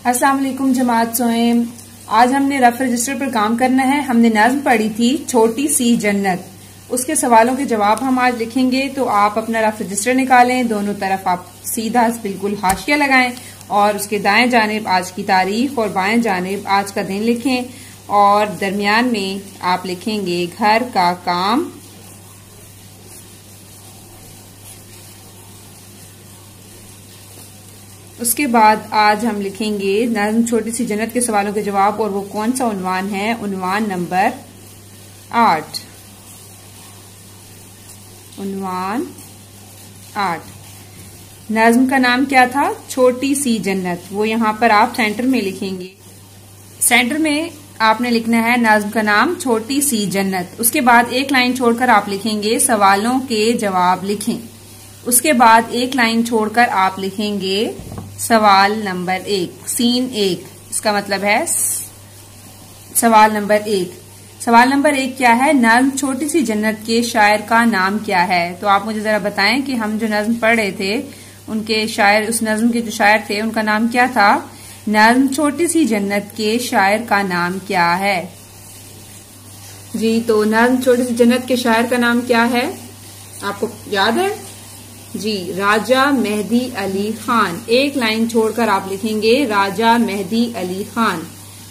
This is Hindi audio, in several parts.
अस्सलाम वालेकुम जमात सोएम। आज हमने रफ रजिस्टर पर काम करना है। हमने नज़्म पढ़ी थी छोटी सी जन्नत, उसके सवालों के जवाब हम आज लिखेंगे। तो आप अपना रफ रजिस्टर निकालें, दोनों तरफ आप सीधा बिल्कुल हाशिया लगाएं और उसके दाएं जानिब आज की तारीख और बाएं जानिब आज का दिन लिखें और दरमियान में आप लिखेंगे घर का काम। उसके बाद आज हम लिखेंगे नज़्म छोटी सी जन्नत के सवालों के जवाब और वो कौन सा उन्वान है, उन्वान नंबर 8। उन्वान 8। नज़्म का नाम क्या था? छोटी सी जन्नत। वो यहाँ पर आप सेंटर में लिखेंगे। सेंटर में आपने लिखना है नज़्म का नाम छोटी सी जन्नत। उसके बाद एक लाइन छोड़कर आप लिखेंगे सवालों के जवाब लिखें। उसके बाद एक लाइन छोड़कर आप लिखेंगे सवाल नंबर 1, सीन 1। इसका मतलब है सवाल नंबर 1। सवाल नंबर 1 क्या है? नज़्म छोटी सी जन्नत के शायर का नाम क्या है? तो आप मुझे जरा बताएं कि हम जो नज़्म पढ़ रहे थे उनके शायर, उस नज़्म के जो शायर थे उनका नाम क्या था? नज़्म छोटी सी जन्नत के शायर का नाम क्या है? जी, तो नज़्म छोटी सी जन्नत के शायर का नाम क्या है? आपको याद है? जी, राजा मेहदी अली खान। एक लाइन छोड़कर आप लिखेंगे राजा मेहदी अली खान।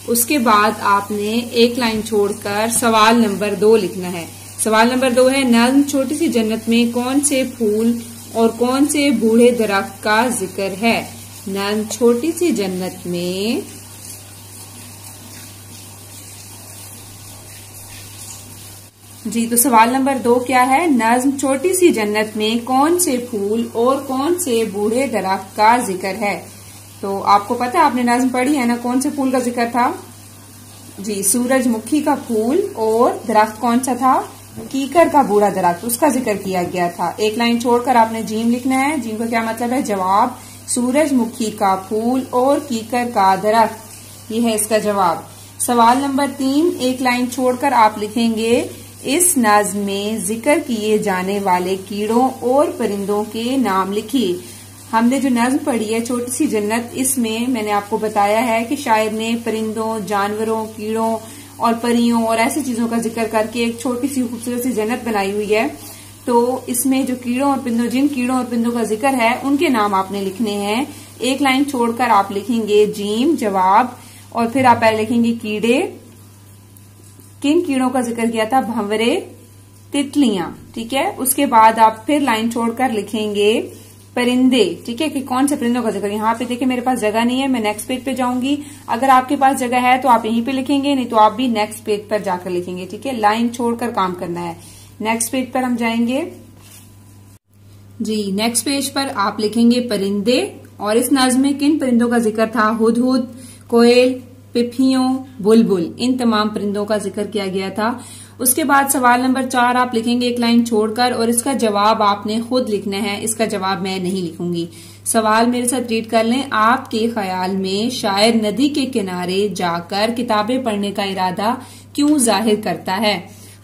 उसके बाद आपने एक लाइन छोड़कर सवाल नंबर 2 लिखना है। सवाल नंबर 2 है नज़्म छोटी सी जन्नत में कौन से फूल और कौन से बूढ़े दरख्त का जिक्र है? नज़्म छोटी सी जन्नत में जी, तो सवाल नंबर 2 क्या है? नज़्म छोटी सी जन्नत में कौन से फूल और कौन से बूढ़े दरख्त का जिक्र है? तो आपको पता है, आपने नज़्म पढ़ी है ना, कौन से फूल का जिक्र था? जी, सूरजमुखी का फूल। और दरख्त कौन सा था? कीकर का बूढ़ा दरख्त, उसका जिक्र किया गया था। एक लाइन छोड़कर आपने जीम लिखना है। जीम का क्या मतलब है? जवाब। सूरजमुखी का फूल और कीकर का दरख्त, ये है इसका जवाब। सवाल नंबर 3, एक लाइन छोड़कर आप लिखेंगे इस नज़्म में जिक्र किए जाने वाले कीड़ों और परिंदों के नाम लिखिए। हमने जो नज़्म पढ़ी है छोटी सी जन्नत, इसमें मैंने आपको बताया है कि शायर ने परिंदों, जानवरों, कीड़ों और परियों और ऐसी चीजों का जिक्र करके एक छोटी सी खूबसूरत सी जन्नत बनाई हुई है। तो इसमें जो कीड़ों और परिंदों, जिन कीड़ों और परिंदों का जिक्र है उनके नाम आपने लिखने हैं। एक लाइन छोड़कर आप लिखेंगे जीम, जवाब, और फिर आप पहले लिखेंगे कीड़े। किन कीड़ों का जिक्र किया था? भंवरे, तितलियां। ठीक है। उसके बाद आप फिर लाइन छोड़कर लिखेंगे परिंदे। ठीक है, कि कौन से परिंदों का जिक्र। यहाँ पे देखिए मेरे पास जगह नहीं है, मैं नेक्स्ट पेज पे जाऊंगी। अगर आपके पास जगह है तो आप यहीं पे लिखेंगे, नहीं तो आप भी नेक्स्ट पेज पर जाकर लिखेंगे। ठीक है, लाइन छोड़कर काम करना है। नेक्स्ट पेज पर हम जाएंगे। जी, नेक्स्ट पेज पर आप लिखेंगे परिंदे। और इस नज़्म में किन परिंदों का जिक्र था? हुदहुद, कोयल, पिपियों, बुलबुल, इन तमाम परिंदों का जिक्र किया गया था। उसके बाद सवाल नंबर 4 आप लिखेंगे एक लाइन छोड़कर और इसका जवाब आपने खुद लिखना है। इसका जवाब मैं नहीं लिखूंगी। सवाल मेरे साथ रीड कर लें। आपके ख्याल में शायर नदी के किनारे जाकर किताबें पढ़ने का इरादा क्यों जाहिर करता है?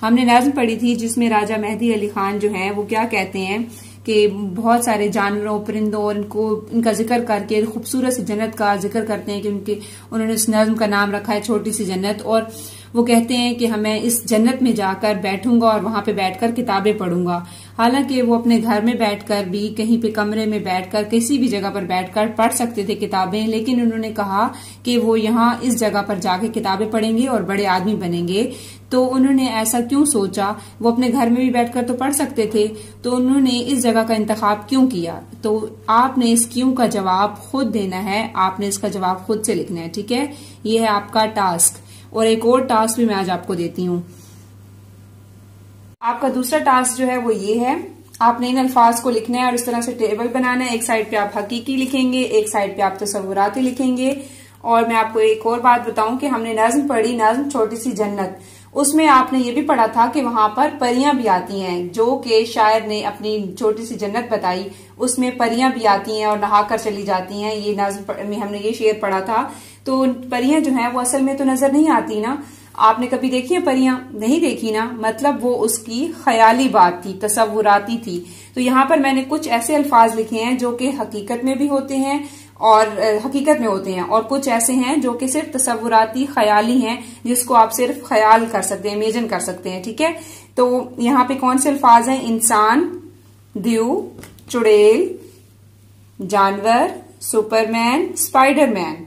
हमने नज़्म पढ़ी थी जिसमें राजा मेहदी अली खान जो है वो क्या कहते हैं कि बहुत सारे जानवरों, परिंदों और इनका जिक्र करके खूबसूरत सी जन्नत का जिक्र करते हैं कि उन्होंने इस नज़्म का नाम रखा है छोटी सी जन्नत। और वो कहते हैं कि हमें इस जन्नत में जाकर बैठूंगा और वहां पे बैठकर किताबें पढ़ूंगा। हालांकि वो अपने घर में बैठकर भी, कहीं पे कमरे में बैठकर, किसी भी जगह पर बैठकर पढ़ सकते थे किताबें, लेकिन उन्होंने कहा कि वो यहाँ इस जगह पर जाके किताबें पढ़ेंगे और बड़े आदमी बनेंगे। तो उन्होंने ऐसा क्यों सोचा? वो अपने घर में भी बैठकर तो पढ़ सकते थे, तो उन्होंने इस जगह का इंतखाब क्यों किया? तो आपने इस क्यों का जवाब खुद देना है। आपने इसका जवाब खुद से लिखना है। ठीक है, ये है आपका टास्क। और एक और टास्क भी मैं आज आपको देती हूँ। आपका दूसरा टास्क जो है वो ये है, आपने इन अल्फाज को लिखना है और इस तरह से टेबल बनाना है। एक साइड पे आप हकीकी लिखेंगे, एक साइड पे आप तसव्वुराती लिखेंगे। और मैं आपको एक और बात बताऊं कि हमने नज़्म पढ़ी, नज़्म छोटी सी जन्नत, उसमें आपने ये भी पढ़ा था कि वहां पर परियां भी आती हैं, जो कि शायर ने अपनी छोटी सी जन्नत बताई, उसमें परियां भी आती हैं और नहाकर चली जाती हैं। ये नज़्म में हमने ये शेर पढ़ा था। तो परियां जो हैं वो असल में तो नजर नहीं आती ना, आपने कभी देखी है परियां? नहीं देखी ना, मतलब वो उसकी ख्याली बात थी, तसव्वुराती थी। तो यहाँ पर मैंने कुछ ऐसे अल्फाज लिखे हैं जो कि हकीकत में भी होते हैं और हकीकत में होते हैं, और कुछ ऐसे हैं जो कि सिर्फ तसव्वुराती ख्याली हैं, जिसको आप सिर्फ ख्याल कर सकते हैं, इमेजिन कर सकते हैं। ठीक है, तो यहाँ पे कौन से अल्फाज हैं? इंसान, दीव, चुड़ैल, जानवर, सुपरमैन, स्पाइडरमैन।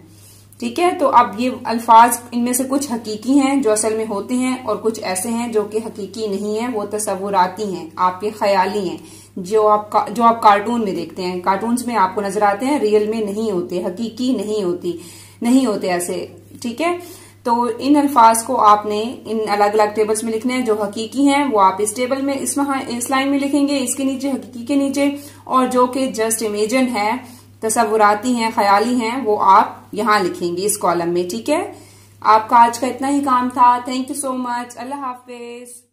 ठीक है, तो अब ये अल्फाज इनमें से कुछ हकीकी हैं जो असल में होते हैं, और कुछ ऐसे हैं जो कि हकीकी नहीं है, वो तसव्वुराती हैं, आपके ख्याली हैं, जो आप कार्टून में देखते हैं। कार्टून्स में आपको नजर आते हैं, रियल में नहीं होते, हकीकी नहीं होते ऐसे। ठीक है, तो इन अल्फाज को आपने इन अलग अलग टेबल्स में लिखने हैं। जो हकीकी हैं वो आप इस टेबल में, इस लाइन में लिखेंगे, इसके नीचे, हकीकी के नीचे, और जो कि जस्ट इमेजिन है, तसव्वुराती हैं, ख्याली हैं, वो आप यहाँ लिखेंगे इस कॉलम में। ठीक है, आपका आज का इतना ही काम था। Thank you so much. Allah Hafiz.